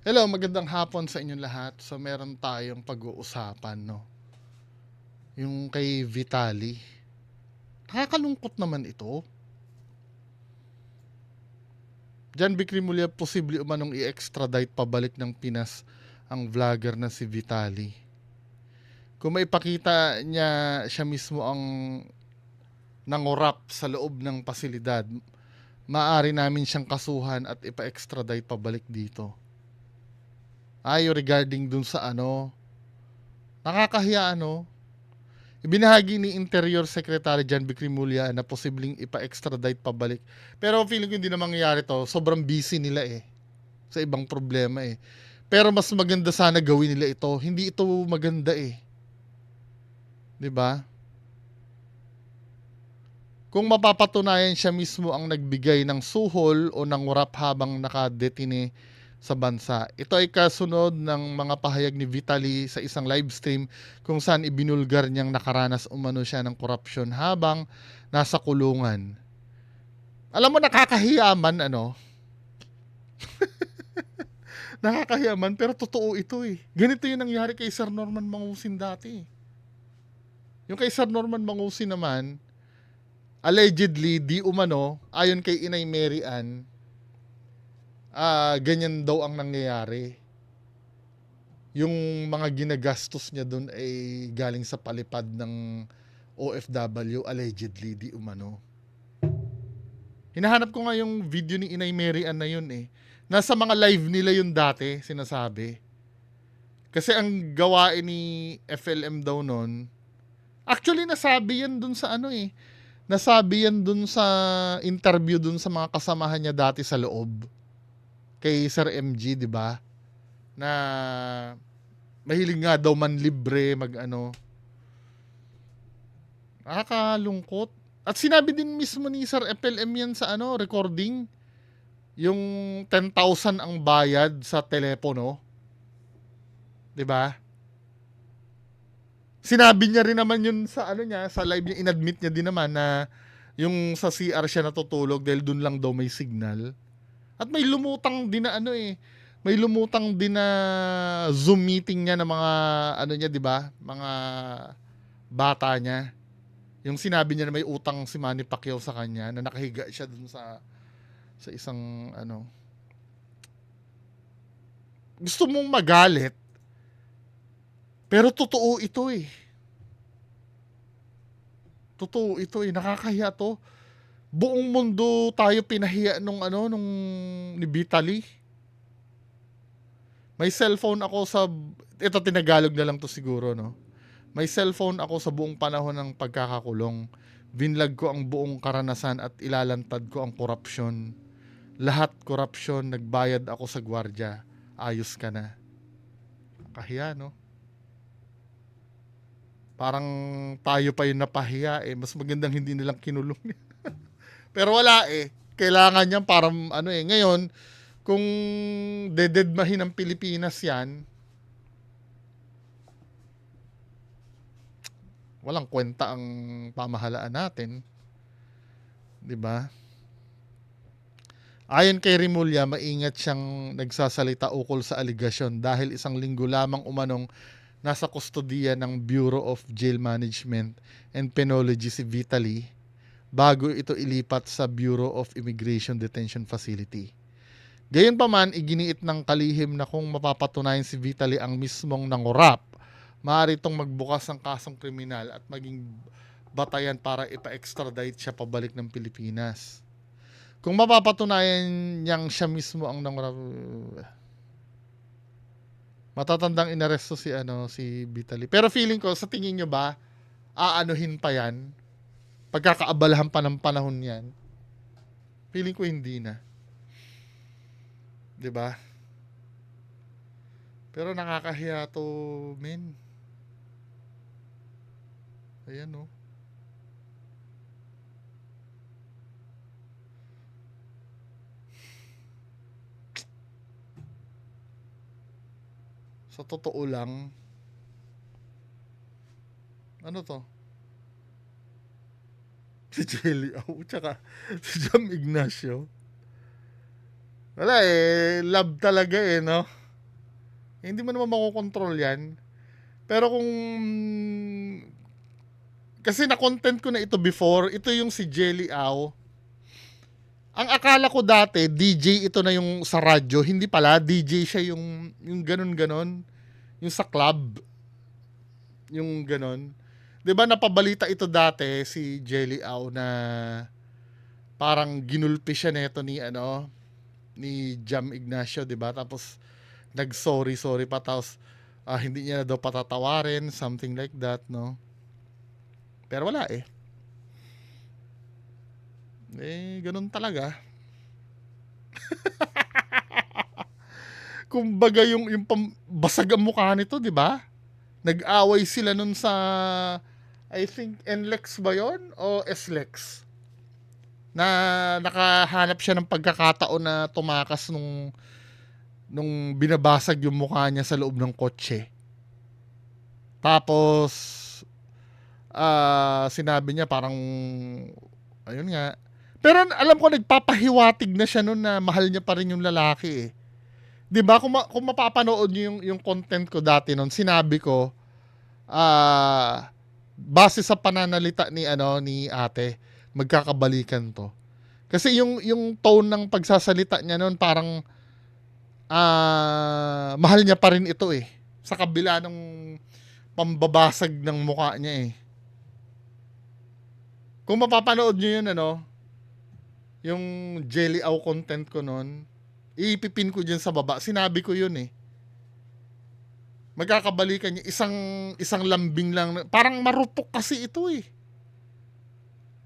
Hello, magandang hapon sa inyong lahat. So meron tayong pag-uusapan, no? Yung kay Vitali. Nakakalungkot naman ito. Jan Bicrimulya, posible umanong i-extradite pabalik ng Pinas ang vlogger na si Vitali. Kung maipakita niya siya mismo ang nangurap sa loob ng pasilidad, maaari namin siyang kasuhan at ipa-extradite pabalik dito. Regarding dun sa nakakahiya ibinahagi ni Interior Secretary Jan Bicrimulya na posibleng ipa-extradite pabalik. Pero feeling ko hindi na mangyayari to. Sobrang busy nila sa ibang problema. Pero mas maganda sana gawin nila ito. Hindi ito maganda 'Di ba? Kung mapapatunayan siya mismo ang nagbigay ng suhol o ng ngurap habang nakadetine sa bansa. Ito ay kasunod ng mga pahayag ni Vitali sa isang live stream kung saan ibinulgar niyang nakaranas umano siya ng korupsyon habang nasa kulungan. Alam mo, nakakahiyaman nakakahiyaman pero totoo ito Ganito yung nangyari kay Sir Norman Mangusin dati. Yung kay Sir Norman Mangusin naman, allegedly, di umano, ayon kay Inay Mary Ann, ganyan daw ang nangyayari. Yung mga ginagastos niya doon ay galing sa palipad ng OFW, allegedly, di umano. Hinahanap ko nga yung video ni Inay Mary Ann na yun Nasa mga live nila yun dati, sinasabi. Kasi ang gawain ni FLM daw noon, actually nasabi yan dun sa nasabi yan dun sa interview dun sa mga kasamahan niya dati sa loob. Kay Sir MG, di ba? Na mahilig nga daw manlibre, nakakalungkot. At sinabi din mismo ni Sir FLM yan sa recording. Yung 10,000 ang bayad sa telepono. 'Di ba? Sinabi niya rin naman yun sa sa live niya, inadmit niya din naman na yung sa CR siya natutulog dahil dun lang daw may signal. At may lumutang din na may lumutang din na Zoom meeting niya ng mga niya, 'di ba? Mga bata niya. Yung sinabi niya na may utang si Manny Pacquiao sa kanya na nakahiga siya dun sa isang gusto mong magalit pero totoo ito Totoo ito nakakahiya to. Buong mundo tayo pinahiya nung ni Vitali. May cellphone ako ito tinagalog na lang to siguro, no? May cellphone ako sa buong panahon ng pagkakakulong. Vinlag ko ang buong karanasan at ilalantad ko ang korupsyon. Lahat korupsyon, nagbayad ako sa gwardya. Ayos ka na. Kahiya, no? Parang tayo pa yung napahiya Mas magandang hindi nilang kinulong. Pero wala Kailangan niyan para Ngayon, kung dededmahin ng Pilipinas yan, walang kwenta ang pamahalaan natin. 'Di ba? Ayon kay Rimulya, maingat siyang nagsasalita ukol sa aligasyon dahil isang linggo lamang umanong nasa kustodiya ng Bureau of Jail Management and Penology si Vitali bago ito ilipat sa Bureau of Immigration Detention Facility. Gayunpaman, iginiit ng kalihim na kung mapapatunayan si Vitali ang mismong nangurap, maaari itong magbukas ng kasong kriminal at maging batayan para ipa-extradite siya pabalik ng Pilipinas. Kung mapapatunayan niyang siya mismo ang nangurap, matatandang inaresto si Vitali. Pero feeling ko, sa tingin nyo ba, aanuhin pa yan? Pagkakaabalahan pa ng panahon yan? Feeling ko hindi na. 'Di ba? Pero nakakahiya to, men. Ayan, no. Sa totoo lang, ano to? Si Jelly Au, tsaka si Jam Ignacio. Wala love talaga no? Hindi mo naman makokontrol yan. Pero kung kasi na-content ko na ito before, ito yung si Jelly Au. Ang akala ko dati, DJ ito na yung sa radyo. Hindi pala, DJ siya yung ganun-ganon. Yung sa club. Yung ganon. 'Di ba napabalita ito dati si Jelly Au na parang ginulpi siya nito ni Jam Ignacio, 'di ba? Tapos nag-sorry pa, tapos hindi niya na daw patatawarin, something like that, no? Pero wala eh. Ganun talaga. Kumbaga yung basag ang mukha nito, 'di ba? Nag-away sila nun sa I think NLEX ba 'yon o SLEX? Na nakahanap siya ng pagkakataon na tumakas nung binabasag yung mukha niya sa loob ng kotse. Tapos sinabi niya parang ayun nga. Pero alam ko nagpapahiwatig na siya noon na mahal niya pa rin yung lalaki eh. 'Di ba kung mapapanood niyo yung content ko dati noon, sinabi ko base sa pananalita ni ate, magkakabalikan to. Kasi yung tone ng pagsasalita niya noon parang mahal niya pa rin ito eh. Sa kabila ng pambabasag ng mukha niya eh. Kung mapapanood niyo yun yung Jelly Au content ko noon, ipipin ko dyan sa baba. Sinabi ko yun eh. Magkakabalikan niya. Isang lambing lang. Parang marupok kasi ito eh.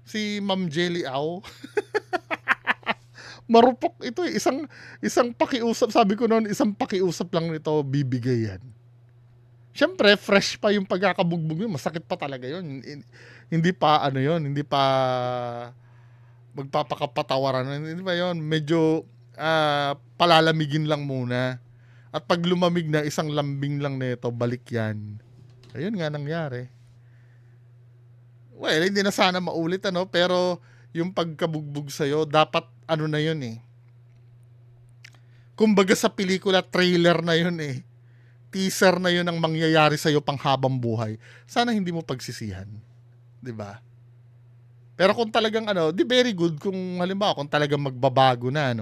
Si Ma'am Jelly Au. Marupok ito eh. Isang pakiusap. Sabi ko noon, isang pakiusap lang nito, bibigay yan. Siyempre, fresh pa yung pagkakabugbog yun. Masakit pa talaga yun. Hindi pa hindi pa magpapakapatawaran. Hindi ba yun? Medyo palalamigin lang muna. At pag lumamig na, isang lambing lang nito, balik yan. Ayun nga nangyari. Well, hindi na sana maulit pero yung pagkabugbog sa'yo, dapat na yun eh. Kumbaga sa pelikula, trailer na yun eh. Teaser na yun ang mangyayari sa'yo pang habang buhay. Sana hindi mo pagsisihan. 'Di ba? Pero kung talagang di very good kung halimbawa kung talagang magbabago na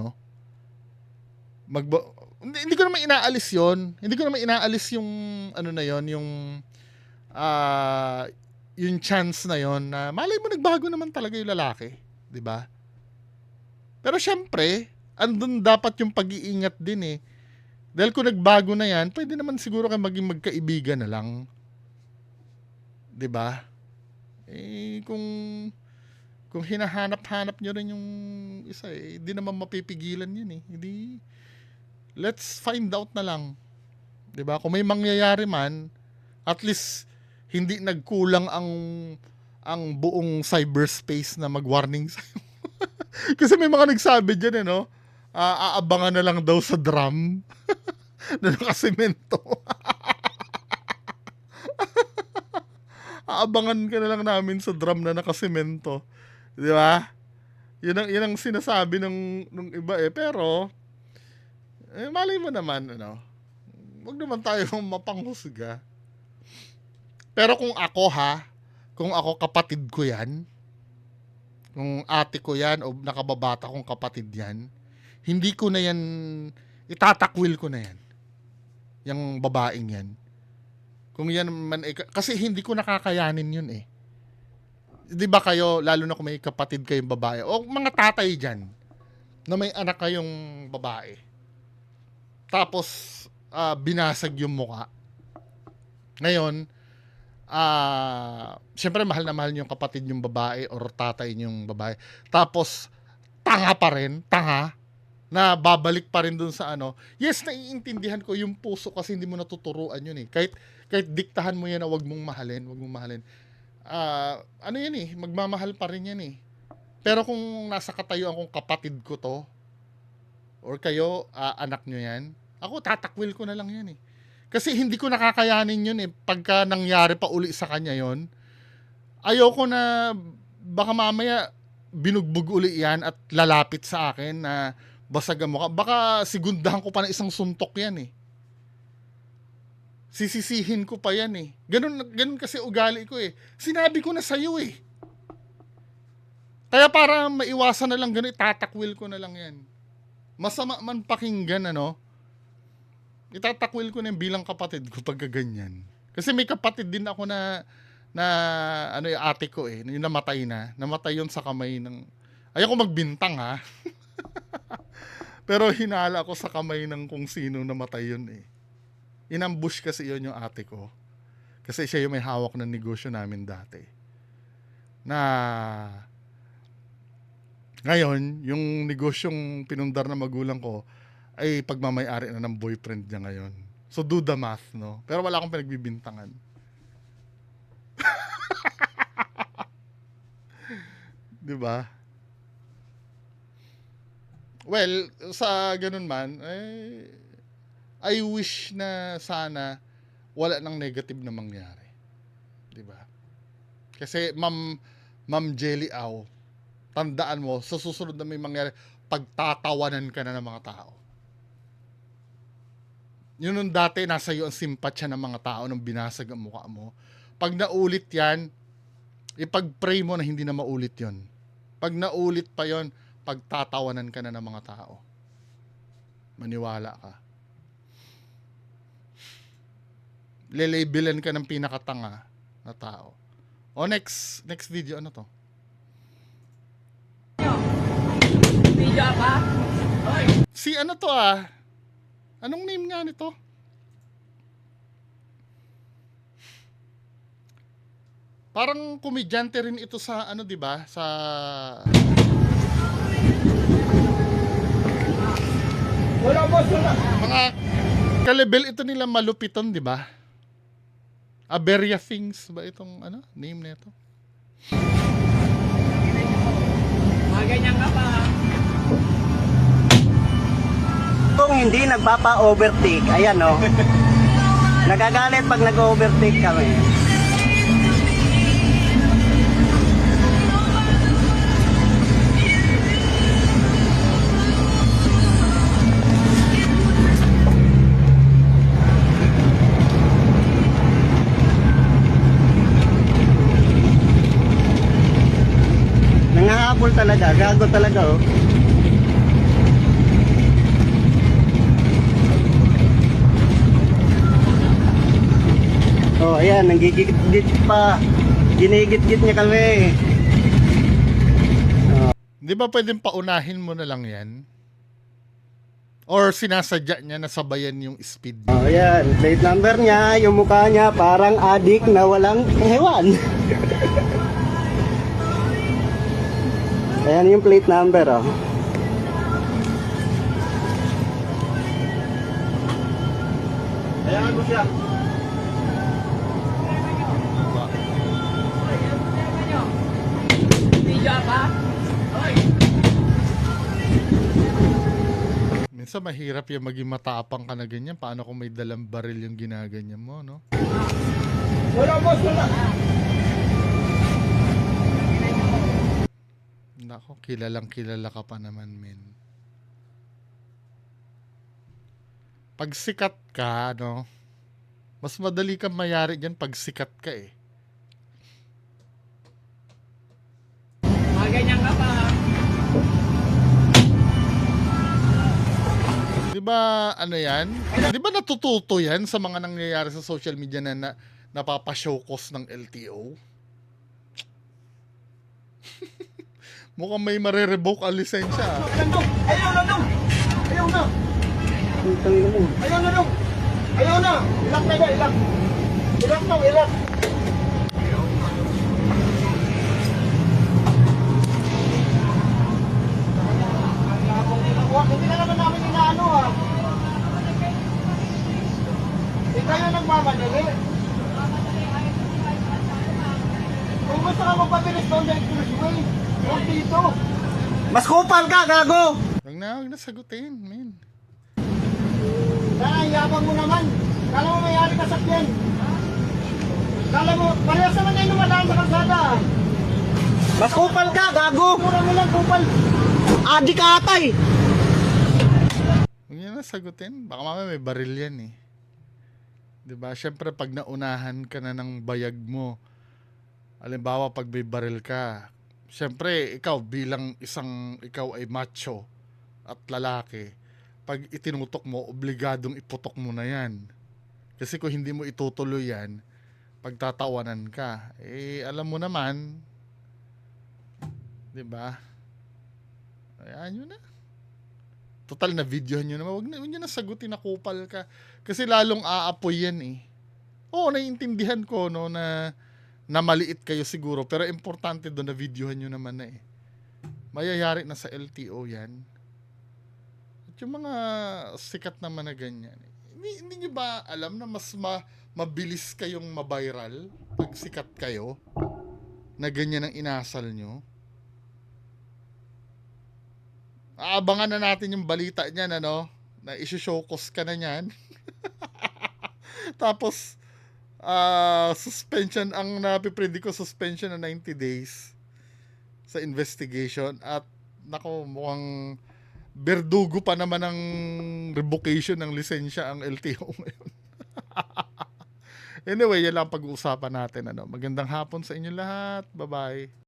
hindi ko naman inaalis 'yon. Hindi ko naman inaalis yung na 'yon, yung chance na 'yon na malay mo nagbago naman talaga yung lalaki, 'di ba? Pero syempre, andun dapat yung pag-iingat din eh. Dahil kung nagbago na yan, pwede naman siguro kayo maging magkaibigan na lang. 'Di ba? Kung hinahanap-hanap nyo rin yung isa hindi naman mapipigilan yun eh. Hindi, let's find out na lang. 'Di ba? Kung may mangyayari man, at least hindi nagkulang ang buong cyberspace na mag-warning sa'yo. Kasi may mga nagsabi diyan aabangan na lang daw sa drum na nakasemento. Aabangan ka na lang namin sa drum na nakasemento. 'Di ba? Yun ang sinasabi nung iba eh. Pero malay mo naman wag naman tayo mapanghusga. Pero kung ako kapatid ko 'yan, kung ate ko 'yan o nakababata kong kapatid 'yan, hindi ko na 'yan itatakwil ko na 'yan. Yang babaeng 'yan. Kung 'yan man kasi hindi ko nakakayanin 'yun eh. 'Di ba kayo, lalo na kung may kapatid kayong babae o mga tatay diyan na may anak kayong babae. Tapos binasag yung mukha. Ngayon, syempre mahal na mahal yung kapatid yung babae or tatay yung babae. Tapos tanga pa rin, na babalik pa rin dun sa Yes, naiintindihan ko yung puso kasi hindi mo natuturuan yun eh. Kahit diktahan mo yan na wag mong mahalin. Yan eh, magmamahal pa rin yan eh. Pero kung nasa katayuan kong kapatid ko to, or kayo, anak nyo yan, ako tatakwil ko na lang yan eh. Kasi hindi ko nakakayanin yun eh. Pagka nangyari pa uli sa kanya yon, ayoko na baka mamaya binugbog uli yan at lalapit sa akin na basag ang mukha. Baka sigundahan ko pa ng isang suntok yan eh. Sisisihin ko pa yan eh. Ganun kasi ugali ko eh. Sinabi ko na sa'yo eh. Kaya para maiwasan na lang ganun, itatakwil ko na lang yan. Masama man pakinggan, ano? Itatakwil ko na yung bilang kapatid ko pag ganyan. Kasi may kapatid din ako na ano yung ate ko eh, yung namatay na. Namatay yun sa kamay ng... Ayoko magbintang ha. Pero hinala ko sa kamay ng kung sino namatay yun eh. Inambush kasi yun yung ate ko. Kasi siya yung may hawak ng negosyo namin dati. Na ngayon, yung negosyong pinundar na magulang ko ay pagmamay-ari na ng boyfriend niya ngayon. So do the math, no? Pero wala akong pinagbibintangan. Di ba? Well, sa ganun man, I wish na sana wala nang negative na mangyari. 'Di ba? Kasi Ma'am Jelly Aw, tandaan mo, sa susunod na may mangyari, pagtatawanan ka na ng mga tao. Yun nung dati, nasa iyo ang simpatsya ng mga tao nung binasag ang mukha mo. Pag naulit yan, ipag-pray mo na hindi na maulit yon. Pag naulit pa yon, pagtatawanan ka na ng mga tao. Maniwala ka. Lelabelan ka ng pinakatanga na tao. O next video, ano to? Video pa? Si ano to ah? Anong name nga nito? Parang komedyante rin ito sa ano, 'di ba? Sa Wala boss, wala. mga kalebel ito nila malupiton, 'di ba? Aberia Things ba itong ano, name nito? Mga ganyan ka pa. Kung hindi nagpapa-overtake, ayan o. Nagagalit pag nag-overtake kami. Nangahabol talaga, gago talaga oh. Oh, ayan, nanggigit-git pa. Ginigit-git niya kami. Di ba pwedeng paunahin mo na lang yan? Or sinasadya niya na sabayan yung speed? Oh, ayan, plate number niya, yung mukha niya parang adik na walang hewan. Ayan yung plate number, oh. Ayan mo siya. Video pa? Minsan mahirap yung maging matapang ka na ganyan. Paano kung may dalang baril yung ginaganyan mo, no? Wala boss, wala. Nako, kilalang kilala ka pa naman, men. Pag sikat ka, no? Mas madali kang mayari dyan pag sikat ka eh. Mga ganyan ka pa. Di ba, ano yan? Di ba natututo yan sa mga nangyayari sa social media na napapashowcause ng LTO? Mukhang may marerevoke ang lisensya. Ah. Ayaw na dong! Ayaw na! Putang ina mo. Ayaw na dong! Ayaw na! Ilak na ba? Ilak! Ilak na! Ilak! Hindi na naman namin inaano ah. Hindi kayo nagmamadali. Kung gusto ka magpabilis doon sa expressway, huwag dito. Mas kupal ka, gago! Huwag na sagutin, men. Yabang mo naman. Kala mo mayari ka sakyan. Kala mo, parehas naman kayo lumadaan sa kalsada. Mas kupal ka, gago! Mura mo lang kupal. Adik ka atay! Huwag niya na sagutin. Baka mamaya may baril yan eh. 'Di ba? Siyempre pag naunahan ka na ng bayag mo, halimbawa pag may baril ka, siyempre ikaw ay macho at lalaki, pag itinutok mo, obligadong iputok mo na yan. Kasi kung hindi mo itutuloy yan, pagtatawanan ka. Eh, alam mo naman, di ba? Ayan yun na. Total na videohan nyo naman. Huwag nyo na sagutin na kupal ka. Kasi lalong aapoy yan eh. Oo, naiintindihan ko no, na maliit kayo siguro. Pero importante doon na videohan nyo naman na eh. Mayayari na sa LTO yan. At yung mga sikat naman na ganyan. Hindi nyo ba alam na mas mabilis kayong mabiral pag sikat kayo? Na ganyan ang inasal nyo? Aabangan na natin yung balita niyan, ano? Na isi-showcase ka na niyan. Tapos, suspension, ang napipredict ko, suspension na 90 days sa investigation. At, nako, mukhang berdugo pa naman ang revocation ng lisensya ang LTO ngayon. Anyway, yan lang pag-uusapan natin. Ano? Magandang hapon sa inyo lahat. Bye-bye.